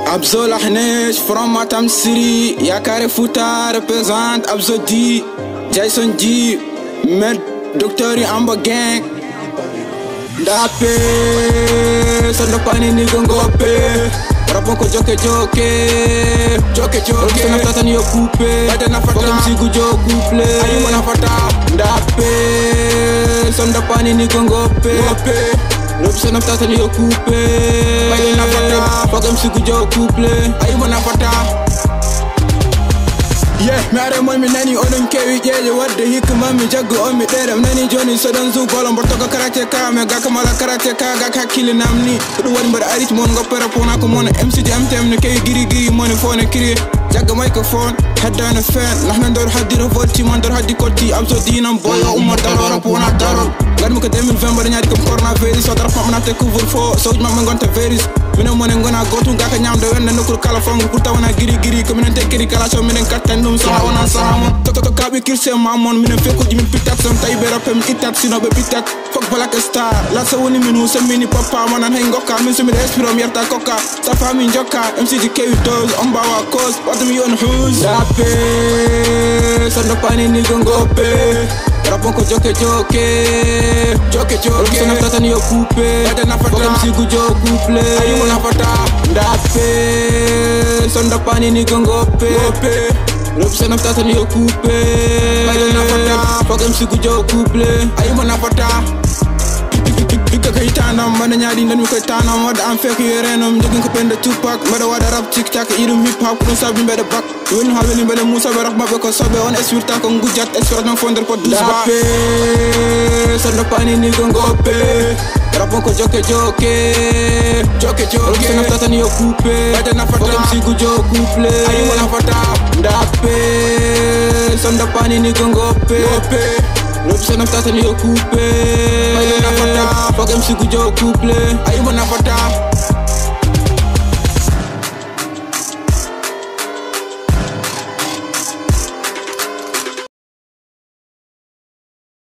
Abzo Lahnesh from Matam City, Yakare Futa represent Abzo D, Jason G, Med Doctor Amber Gang. Dape, Sandapani Nigongope, Rapoko Joke Sana Tata Niyo Coupe, Badana Fata Msigu Jo Couple, Ayumana Fata, Dape, Sandapani Nigongope, Robson of Tata Niyo Coupe, Badana Fata, Pagam Msigu Jo Couple, Ayumana Fata. Yeah, mare mo mi nani onon kewi jeje wadde hikma mi jaggo on mi derem nani joni so don zu bolon borto ko karate ka me gaka mala karate ka gaka hakkile namni dum wadi mbar arit mon goppere pona ko mon MCD MTM ne kewi giri mon fone kiri jagga microphone haddana fan nahna ndor haddira volti mon ndor haddi kotti Abzo dinam boyo umar daro pona daro gadmu ko 2020 bar nyaadi ko coronavirus so dara famna te couvre-feu so ma ngonta virus mino mon ngona gotu gaka nyamde wenne nokul kala fongu pour tawana giri ko minen tekkiri kala so minen katten dum sama wana sama to kabi kirse mamon minen fekko jimin pitat sam tay be rapem itat sino be pitat fok black star la so woni minu so mini papa manan hay ngokka min so mi espiro mi yerta kokka sa fami njokka MCD kewi dose on bawa cause what me on who's dape sando pani ni gongope rapon ko joke sana tata ni coupe badana fata msigu jo couple ayumana fata dape sando pani ni gongope Robson of Tata Niyo Coupe, Badana Fata, Pagam Msigu Jo Couple, Ayumana Fata. Bika kaitana mana nyadi ndan mi kaitana wada am fek yerenum jogin ko pende Tupac mada wada rap tik tak irum hip hop ko sabi mbede bak woni halani mbede Musa be rahma be ko sobe on espirta ko ngujat espirta fonder ko dusba sando pani ni gongope rapon ko joke Robson of Tata Niyo Coupe, Badana Fata Msigu Jo Couple, Ayumana Fata dape sando pani ni gongope Robson of Tata Niyo Coupe, Badana Fata Pagam Msigu Jo Couple, Ayumana Fata.